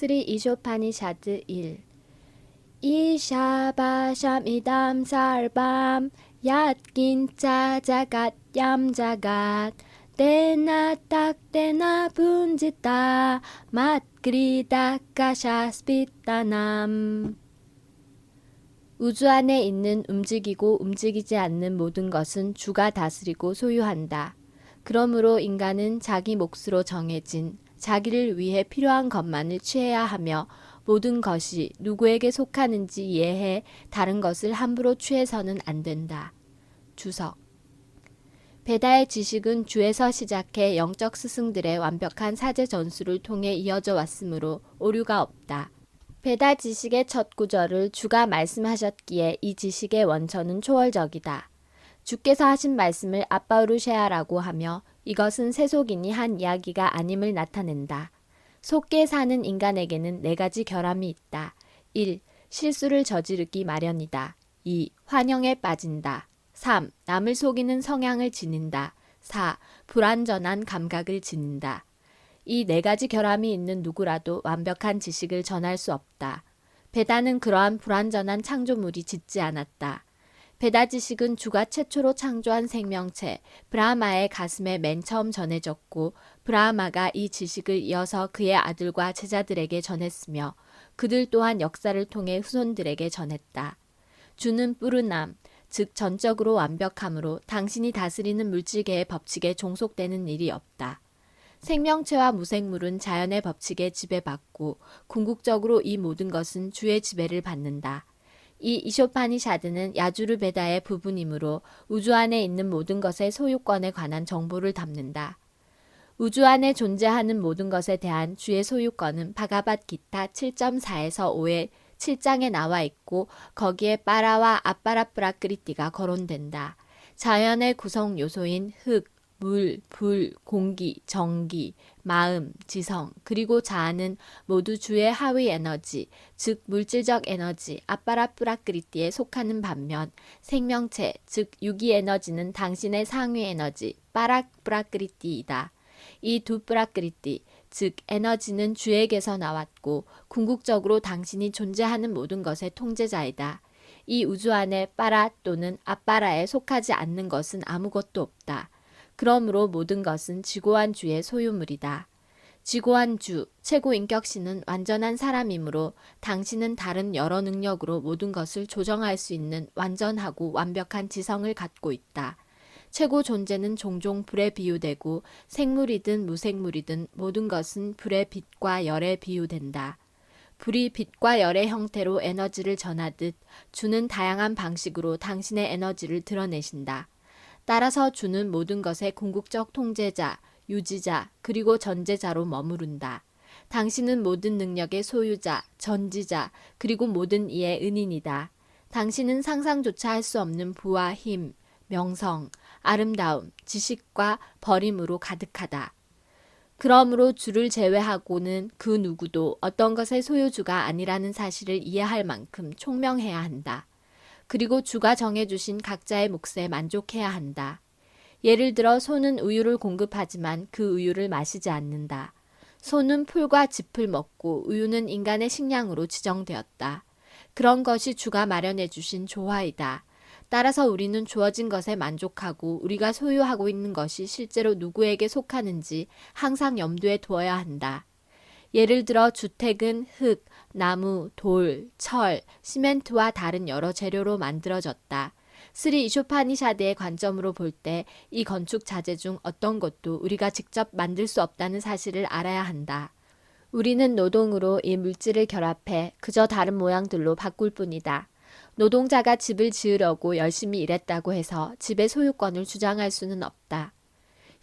스리 이쇼파니샤드 1 이샤바샴이담 살밤 얏긴 짜자갓 얌자갓 때나 딱때나 분지따 맛그리다 까샤스피따남. 우주 안에 있는 움직이고 움직이지 않는 모든 것은 주가 다스리고 소유한다. 그러므로 인간은 자기 몫으로 정해진 자기를 위해 필요한 것만을 취해야 하며 모든 것이 누구에게 속하는지 이해해 다른 것을 함부로 취해서는 안 된다. 주석. 베다의 지식은 주에서 시작해 영적 스승들의 완벽한 사제 전수를 통해 이어져 왔으므로 오류가 없다. 베다 지식의 첫 구절을 주가 말씀하셨기에 이 지식의 원천은 초월적이다. 주께서 하신 말씀을 아빠우르쉐아라고 하며 이것은 세속인이 한 이야기가 아님을 나타낸다. 속게 사는 인간에게는 네 가지 결함이 있다. 1. 실수를 저지르기 마련이다. 2. 환영에 빠진다. 3. 남을 속이는 성향을 지닌다. 4. 불완전한 감각을 지닌다. 이 네 가지 결함이 있는 누구라도 완벽한 지식을 전할 수 없다. 베다는 그러한 불완전한 창조물이 짓지 않았다. 베다 지식은 주가 최초로 창조한 생명체 브라하마의 가슴에 맨 처음 전해졌고 브라하마가 이 지식을 이어서 그의 아들과 제자들에게 전했으며 그들 또한 역사를 통해 후손들에게 전했다. 주는 뿌르남, 즉 전적으로 완벽함으로 당신이 다스리는 물질계의 법칙에 종속되는 일이 없다. 생명체와 무생물은 자연의 법칙에 지배받고 궁극적으로 이 모든 것은 주의 지배를 받는다. 이 이쇼파니샤드는 야주르 베다의 부분이므로 우주 안에 있는 모든 것의 소유권에 관한 정보를 담는다. 우주 안에 존재하는 모든 것에 대한 주의 소유권은 바가밧 기타 7.4에서 5의 7장에 나와 있고 거기에 빠라와 아빠라프라크리띠가 거론된다. 자연의 구성 요소인 흙, 물, 불, 공기, 전기, 마음, 지성, 그리고 자아는 모두 주의 하위 에너지, 즉 물질적 에너지 아빠라프라크리띠에 속하는 반면 생명체, 즉 유기 에너지는 당신의 상위 에너지 빠라프라크리띠이다. 이 두 프라크리띠, 즉 에너지는 주에게서 나왔고 궁극적으로 당신이 존재하는 모든 것의 통제자이다. 이 우주 안에 빠라 또는 아빠라에 속하지 않는 것은 아무것도 없다. 그러므로 모든 것은 지고한 주의 소유물이다. 지고한 주, 최고인격신은 완전한 사람이므로 당신은 다른 여러 능력으로 모든 것을 조정할 수 있는 완전하고 완벽한 지성을 갖고 있다. 최고 존재는 종종 불에 비유되고 생물이든 무생물이든 모든 것은 불의 빛과 열에 비유된다. 불이 빛과 열의 형태로 에너지를 전하듯 주는 다양한 방식으로 당신의 에너지를 드러내신다. 따라서 주는 모든 것의 궁극적 통제자, 유지자, 그리고 전제자로 머무른다. 당신은 모든 능력의 소유자, 전지자, 그리고 모든 이의 은인이다. 당신은 상상조차 할 수 없는 부와 힘, 명성, 아름다움, 지식과 버림으로 가득하다. 그러므로 주를 제외하고는 그 누구도 어떤 것의 소유주가 아니라는 사실을 이해할 만큼 총명해야 한다. 그리고 주가 정해주신 각자의 몫에 만족해야 한다. 예를 들어 소는 우유를 공급하지만 그 우유를 마시지 않는다. 소는 풀과 짚을 먹고 우유는 인간의 식량으로 지정되었다. 그런 것이 주가 마련해 주신 조화이다. 따라서 우리는 주어진 것에 만족하고 우리가 소유하고 있는 것이 실제로 누구에게 속하는지 항상 염두에 두어야 한다. 예를 들어 주택은 흙, 나무, 돌, 철, 시멘트와 다른 여러 재료로 만들어졌다. 스리 이쇼파니샤드의 관점으로 볼 때 이 건축 자재 중 어떤 것도 우리가 직접 만들 수 없다는 사실을 알아야 한다. 우리는 노동으로 이 물질을 결합해 그저 다른 모양들로 바꿀 뿐이다. 노동자가 집을 지으려고 열심히 일했다고 해서 집의 소유권을 주장할 수는 없다.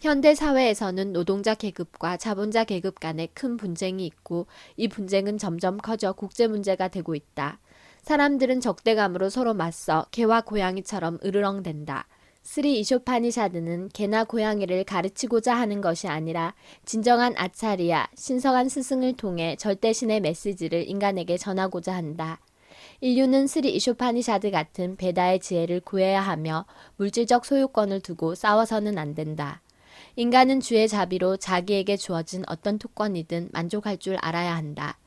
현대 사회에서는 노동자 계급과 자본자 계급 간에 큰 분쟁이 있고 이 분쟁은 점점 커져 국제 문제가 되고 있다. 사람들은 적대감으로 서로 맞서 개와 고양이처럼 으르렁댄다. 스리 이쇼파니샤드는 개나 고양이를 가르치고자 하는 것이 아니라 진정한 아차리야, 신성한 스승을 통해 절대신의 메시지를 인간에게 전하고자 한다. 인류는 스리 이쇼파니샤드 같은 베다의 지혜를 구해야 하며 물질적 소유권을 두고 싸워서는 안 된다. 인간은 주의 자비로 자기에게 주어진 어떤 특권이든 만족할 줄 알아야 한다.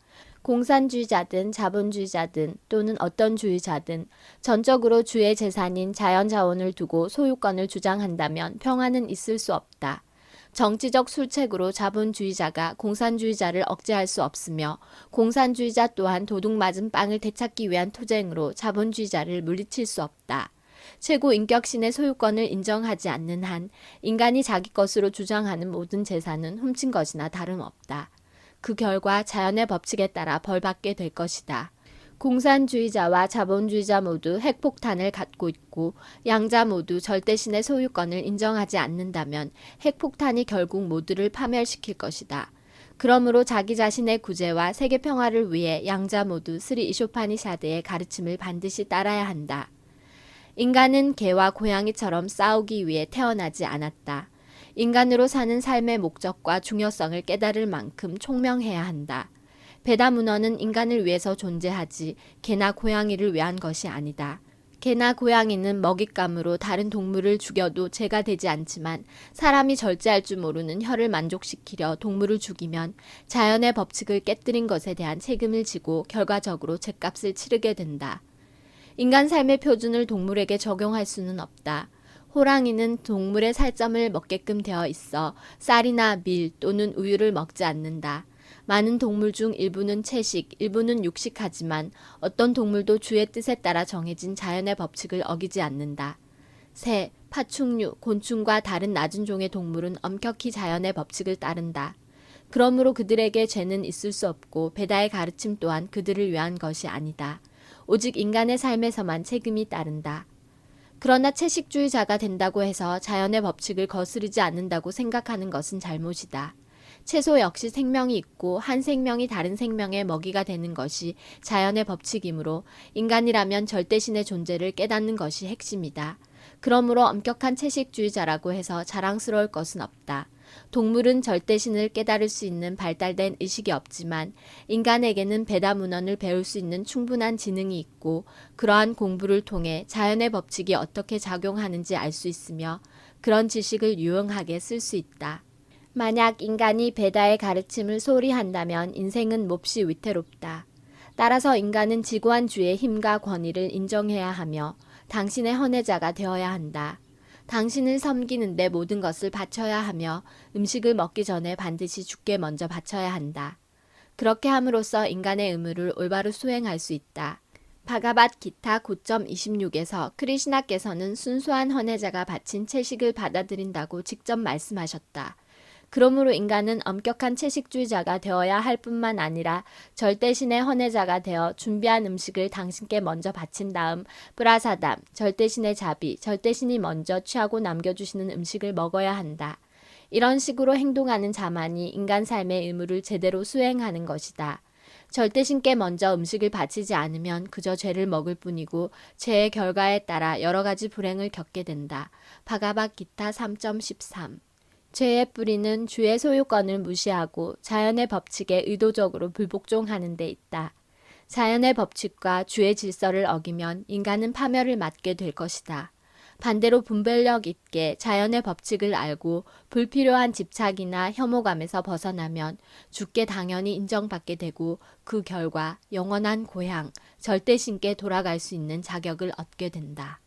공산주의자든 자본주의자든 또는 어떤 주의자든 전적으로 주의 재산인 자연자원을 두고 소유권을 주장한다면 평화는 있을 수 없다. 정치적 술책으로 자본주의자가 공산주의자를 억제할 수 없으며 공산주의자 또한 도둑맞은 빵을 되찾기 위한 투쟁으로 자본주의자를 물리칠 수 없다. 최고 인격신의 소유권을 인정하지 않는 한 인간이 자기 것으로 주장하는 모든 재산은 훔친 것이나 다름없다. 그 결과 자연의 법칙에 따라 벌받게 될 것이다. 공산주의자와 자본주의자 모두 핵폭탄을 갖고 있고 양자 모두 절대신의 소유권을 인정하지 않는다면 핵폭탄이 결국 모두를 파멸시킬 것이다. 그러므로 자기 자신의 구제와 세계 평화를 위해 양자 모두 스리 이쇼파니샤드의 가르침을 반드시 따라야 한다. 인간은 개와 고양이처럼 싸우기 위해 태어나지 않았다. 인간으로 사는 삶의 목적과 중요성을 깨달을 만큼 총명해야 한다. 베다 문헌은 인간을 위해서 존재하지 개나 고양이를 위한 것이 아니다. 개나 고양이는 먹잇감으로 다른 동물을 죽여도 죄가 되지 않지만 사람이 절제할 줄 모르는 혀를 만족시키려 동물을 죽이면 자연의 법칙을 깨뜨린 것에 대한 책임을 지고 결과적으로 죗값을 치르게 된다. 인간 삶의 표준을 동물에게 적용할 수는 없다. 호랑이는 동물의 살점을 먹게끔 되어 있어 쌀이나 밀 또는 우유를 먹지 않는다. 많은 동물 중 일부는 채식, 일부는 육식하지만 어떤 동물도 주의 뜻에 따라 정해진 자연의 법칙을 어기지 않는다. 새, 파충류, 곤충과 다른 낮은 종의 동물은 엄격히 자연의 법칙을 따른다. 그러므로 그들에게 죄는 있을 수 없고 베다의 가르침 또한 그들을 위한 것이 아니다. 오직 인간의 삶에서만 책임이 따른다. 그러나 채식주의자가 된다고 해서 자연의 법칙을 거스르지 않는다고 생각하는 것은 잘못이다. 채소 역시 생명이 있고 한 생명이 다른 생명의 먹이가 되는 것이 자연의 법칙이므로 인간이라면 절대신의 존재를 깨닫는 것이 핵심이다. 그러므로 엄격한 채식주의자라고 해서 자랑스러울 것은 없다. 동물은 절대신을 깨달을 수 있는 발달된 의식이 없지만 인간에게는 베다 문헌을 배울 수 있는 충분한 지능이 있고 그러한 공부를 통해 자연의 법칙이 어떻게 작용하는지 알 수 있으며 그런 지식을 유용하게 쓸 수 있다. 만약 인간이 베다의 가르침을 소홀히 한다면 인생은 몹시 위태롭다. 따라서 인간은 지구한 주의 힘과 권위를 인정해야 하며 당신의 헌혜자가 되어야 한다. 당신을 섬기는데 모든 것을 바쳐야 하며 음식을 먹기 전에 반드시 주께 먼저 바쳐야 한다. 그렇게 함으로써 인간의 의무를 올바로 수행할 수 있다. 바가밧 기타 9.26에서 크리시나께서는 순수한 헌혜자가 바친 채식을 받아들인다고 직접 말씀하셨다. 그러므로 인간은 엄격한 채식주의자가 되어야 할 뿐만 아니라 절대신의 헌혜자가 되어 준비한 음식을 당신께 먼저 바친 다음 프라사담, 절대신의 자비, 절대신이 먼저 취하고 남겨주시는 음식을 먹어야 한다. 이런 식으로 행동하는 자만이 인간 삶의 의무를 제대로 수행하는 것이다. 절대신께 먼저 음식을 바치지 않으면 그저 죄를 먹을 뿐이고 죄의 결과에 따라 여러 가지 불행을 겪게 된다. 바가밧 기타 3.13 죄의 뿌리는 주의 소유권을 무시하고 자연의 법칙에 의도적으로 불복종하는 데 있다. 자연의 법칙과 주의 질서를 어기면 인간은 파멸을 맞게 될 것이다. 반대로 분별력 있게 자연의 법칙을 알고 불필요한 집착이나 혐오감에서 벗어나면 주께 당연히 인정받게 되고 그 결과 영원한 고향, 절대신께 돌아갈 수 있는 자격을 얻게 된다.